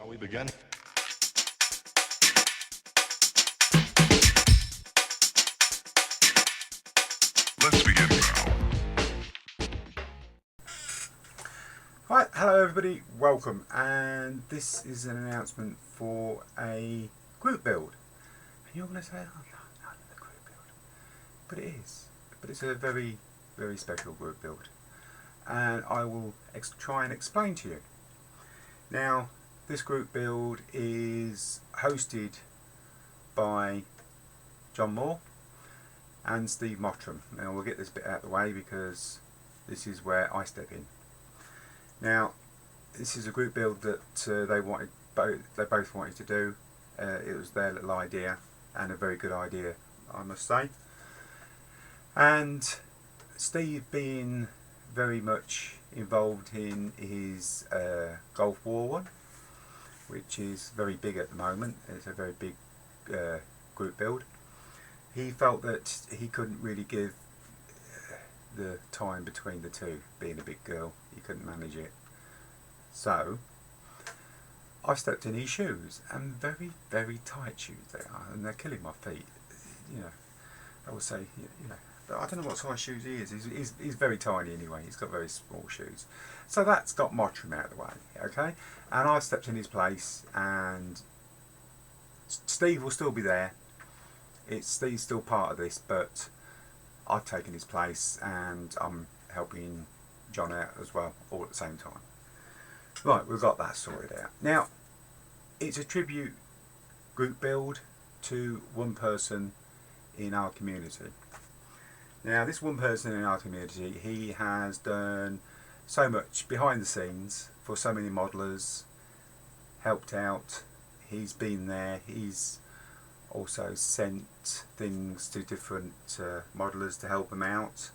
Shall we begin? Let's begin now. Right, hello everybody, welcome, and this is an announcement for a group build. And you're going to say, oh no, the group build. But it is. But it's a very, very special group build. And I will try and explain to you. Now, this group build is hosted by John Moore and Steve Mottram. Now we'll get this bit out of the way because this is where I step in. Now, this is a group build that they both wanted to do. It was their little idea, and a very good idea, I must say. And Steve being very much involved in his Gulf War one, which is very big at the moment. It's a very big group build. He felt that he couldn't really give the time between the two. Being a big girl, he couldn't manage it. So I stepped in his shoes, and very, very tight shoes they are, and they're killing my feet. You know, I would say, you know, but I don't know what size shoes he is. He's very tiny anyway. He's got very small shoes. So that's got Mottram out of the way, okay? And I stepped in his place, and Steve will still be there. Steve's still part of this, but I've taken his place, and I'm helping John out as well, all at the same time. Right, we've got that sorted out. Now, it's a tribute group build to one person in our community. Now, this one person in our community, he has done so much behind the scenes for so many modelers, helped out, he's been there, he's also sent things to different modelers to help them out.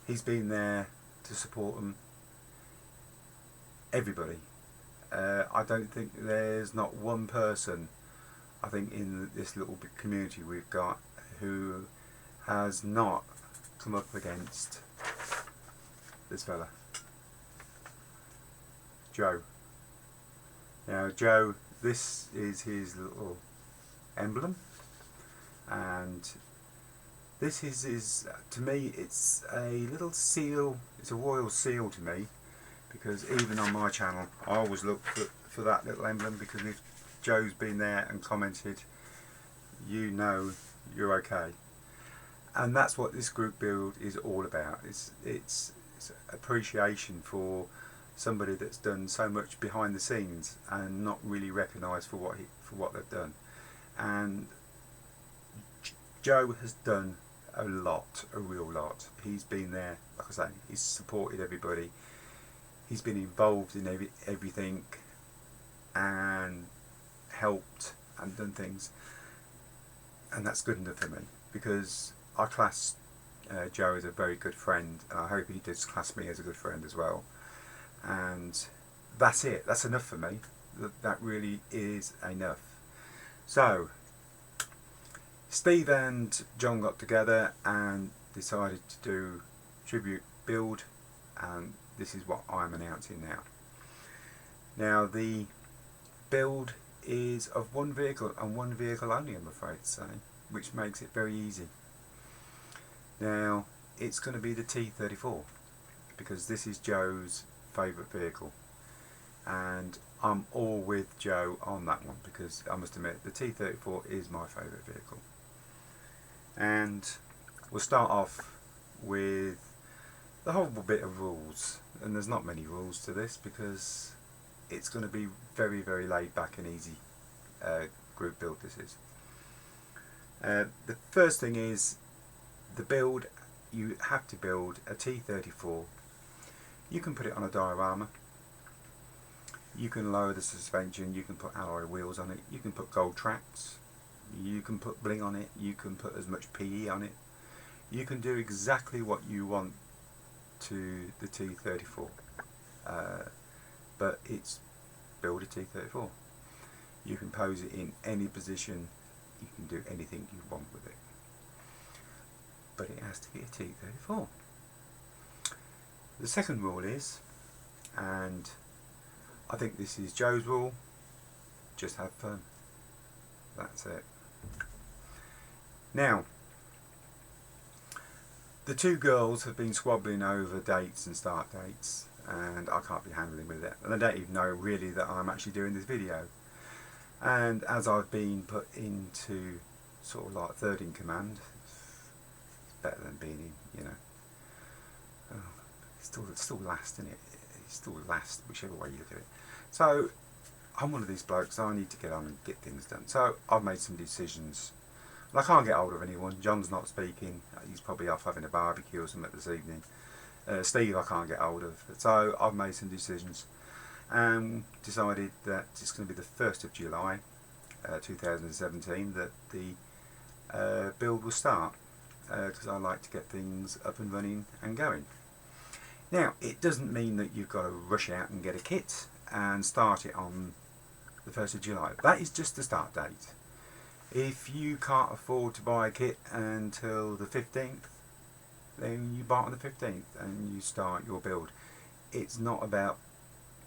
He's been there to support them. Everybody. I don't think there's not one person, I think, in this little big community we've got who has not come up against this fella, Joe. Now, Joe, this is his little emblem, and this is to me, it's a little seal. It's a royal seal to me, because even on my channel I always look for that little emblem, because if Joe's been there and commented, you know you're okay. And that's what this group build is all about. It's appreciation for somebody that's done so much behind the scenes and not really recognised for what they've done. And Joe has done a lot, a real lot. He's been there, like I say, he's supported everybody. He's been involved in everything and helped and done things. And that's good enough for me, because I class Joe as a very good friend, and I hope he does class me as a good friend as well. And that's it. That's enough for me. That really is enough. So Steve and John got together and decided to do tribute build, and this is what I'm announcing now. Now, the build is of one vehicle, and one vehicle only, I'm afraid to say, which makes it very easy. Now, it's going to be the T34, because this is Joe's favourite vehicle, and I'm all with Joe on that one, because I must admit the T34 is my favourite vehicle. And we'll start off with the whole bit of rules, and there's not many rules to this, because it's going to be very, very laid back and easy group build this is. The first thing is the build. You have to build a T34. You can put it on a diorama, you can lower the suspension, you can put alloy wheels on it, you can put gold tracks, you can put bling on it, you can put as much PE on it. You can do exactly what you want to the T34, but it's build a T34. You can pose it in any position, you can do anything you want with it, but it has to be a T34. The second rule is, and I think this is Joe's rule, just have fun. That's it. Now, the two girls have been squabbling over dates and start dates, and I can't be handling with it. And they don't even know really that I'm actually doing this video. And as I've been put into sort of like third in command, it's better than being in, you know. It's still last, isn't it? It's still last, whichever way you look at it. So I'm one of these blokes, so I need to get on and get things done. So I've made some decisions. And I can't get hold of anyone. John's not speaking. He's probably off having a barbecue or something this evening. Steve I can't get hold of. So I've made some decisions and decided that it's going to be the 1st of July 2017 that the build will start, because I like to get things up and running and going. Now, it doesn't mean that you've got to rush out and get a kit and start it on the 1st of July. That is just the start date. If you can't afford to buy a kit until the 15th, then you buy it on the 15th and you start your build. It's not about,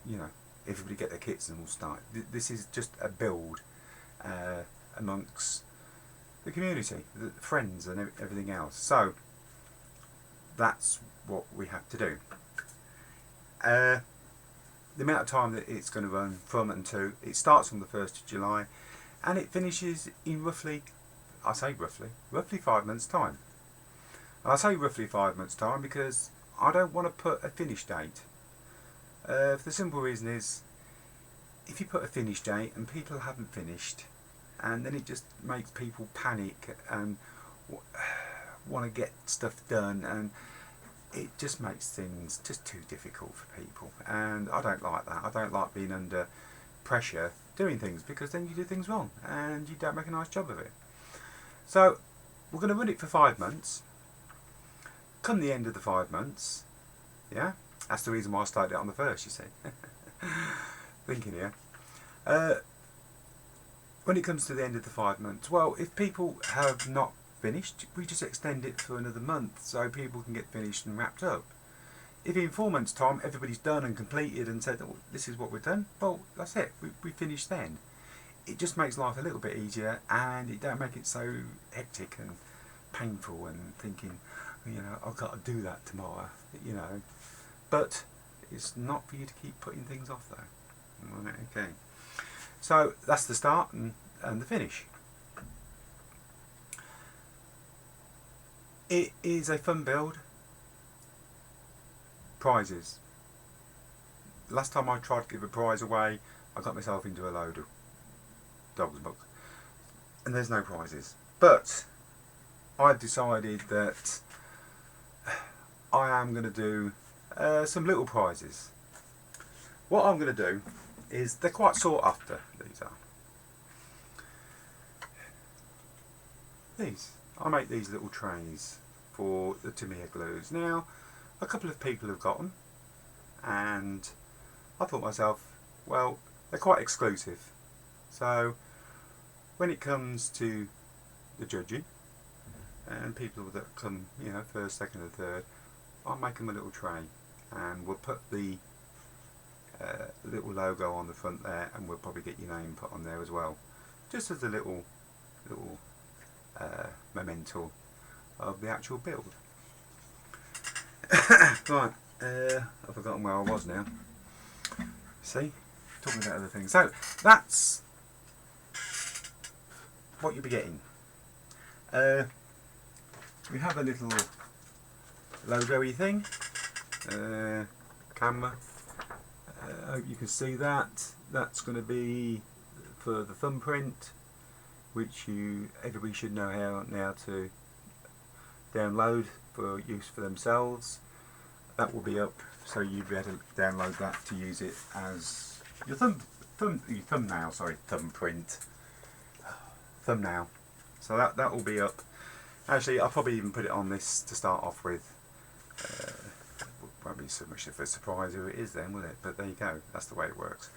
you know, everybody get their kits and we'll start. This is just a build amongst the community, the friends and everything else. So that's what we have to do. The amount of time that it's going to run from and to, it starts on the 1st of July and it finishes in roughly 5 months time. And I say roughly 5 months time because I don't want to put a finish date. For the simple reason is, if you put a finish date and people haven't finished, and then it just makes people panic and want to get stuff done, and it just makes things just too difficult for people, and I don't like that. I don't like being under pressure doing things, because then you do things wrong and you don't make a nice job of it. So we're going to run it for 5 months. Come the end of the 5 months, yeah, that's the reason why I started it on the 1st, you see. Thinking here. When it comes to the end of the 5 months, well, if people have not finished, we just extend it for another month so people can get finished and wrapped up. If in 4 months' time everybody's done and completed and said, oh, this is what we've done, well, that's it, we finished then. It just makes life a little bit easier, and it don't make it so hectic and painful and thinking, you know, I've got to do that tomorrow, you know. But it's not for you to keep putting things off though. Right, okay. So that's the start and the finish. It is a fun build. Prizes. Last time I tried to give a prize away, I got myself into a load of dog's books. And there's no prizes. But I've decided that I am going to do some little prizes. What I'm going to do is, they're quite sought after, these are. These. I make these little trays for the Tamiya glues. Now, a couple of people have got them, and I thought to myself, well, they're quite exclusive. So, when it comes to the judging, and people that come, you know, first, second and third, I'll make them a little tray, and we'll put the little logo on the front there, and we'll probably get your name put on there as well, just as a little memento of the actual build. Right, I've forgotten where I was now. See, talking about other things. So that's what you'll be getting. We have a little logo-y thing, camera. I hope you can see that. That's going to be for the thumbprint, which everybody should know how now to download for use for themselves. That will be up, so you'll be able to download that to use it as your thumbnail. Sorry, thumbprint, thumbnail. So that will be up. Actually, I'll probably even put it on this to start off with. Won't be so much of a surprise who it is then, will it? But there you go, that's the way it works.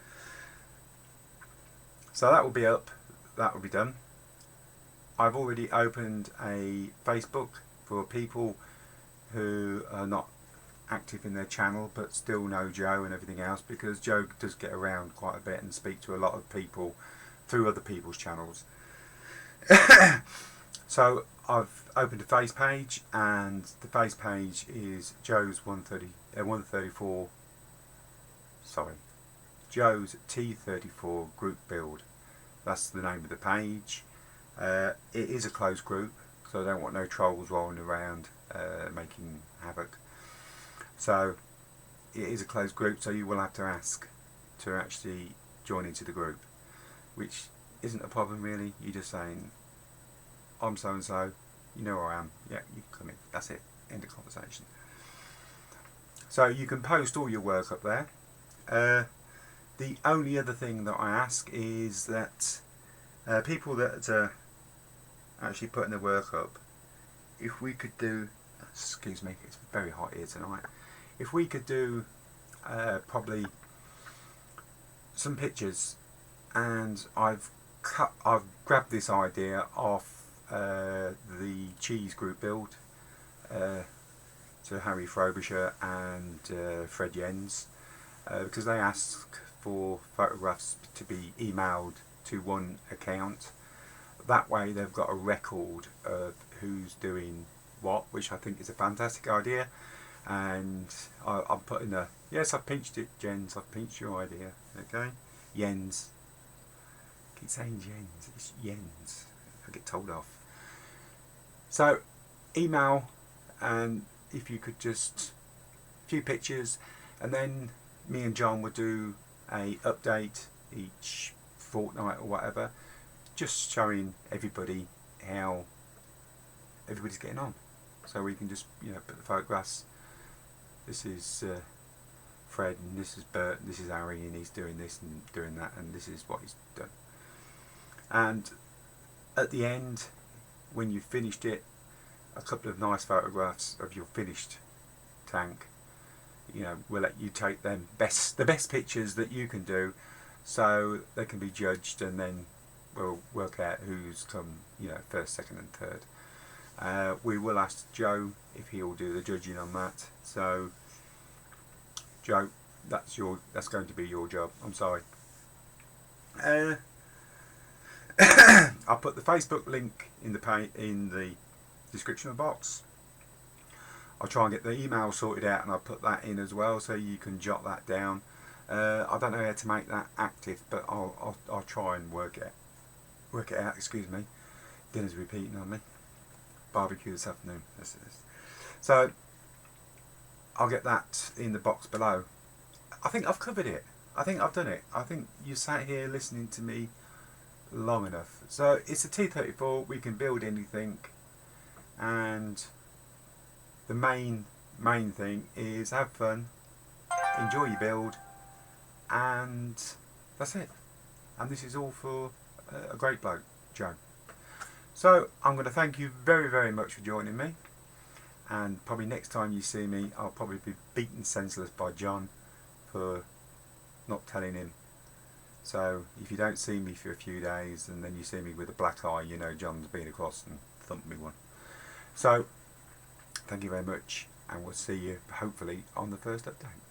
So that will be up, that will be done. I've already opened a Facebook for people who are not active in their channel but still know Joe and everything else, because Joe does get around quite a bit and speak to a lot of people through other people's channels. So I've opened a face page, and the face page is Joe's 134. Sorry, Joe's T34 group build. That's the name of the page. It is a closed group, so I don't want no trolls rolling around making havoc. So it is a closed group, so you will have to ask to actually join into the group, which isn't a problem really. You're just saying, I'm so and so, you know where I am, yeah, you can come in, that's it, end of conversation. So you can post all your work up there. The only other thing that I ask is that people that are actually putting their work up, if we could do, excuse me, it's very hot here tonight, if we could do probably some pictures, and I've grabbed this idea off the cheese group build to Harry Frobisher and Fred Jens, because they ask for photographs to be emailed to one account. That way they've got a record of who's doing what, which I think is a fantastic idea. And I'm putting a, yes, I've pinched it, Jens, I've pinched your idea, okay? Jens. I keep saying Jens, it's Jens. I get told off. So, email, and if you could just, a few pictures, and then me and John would do a update each fortnight or whatever, just showing everybody how everybody's getting on. So we can just, you know, put the photographs. This is Fred, and this is Bert, and this is Harry, and he's doing this and doing that, and this is what he's done. And at the end, when you've finished it, a couple of nice photographs of your finished tank. You know, we'll let you take them the best pictures that you can do, so they can be judged, and then we'll work out who's come, you know, first, second and third. We will ask Joe if he'll do the judging on that. So Joe, that's going to be your job. I'm sorry. I'll put the Facebook link in the description box. I'll try and get the email sorted out, and I'll put that in as well, so you can jot that down. I don't know how to make that active, but I'll try and work it out. Excuse me. Dinner's repeating on me. Barbecue this afternoon. So I'll get that in the box below. I think I've covered it. I think I've done it. I think you sat here listening to me long enough. So it's a T34. We can build anything, and the main thing is have fun, enjoy your build, and that's it. And this is all for a great bloke, Joe. So I'm going to thank you very, very much for joining me, and probably next time you see me, I'll probably be beaten senseless by John for not telling him. So if you don't see me for a few days and then you see me with a black eye, you know John's been across and thumped me one. So thank you very much, and we'll see you hopefully on the first update.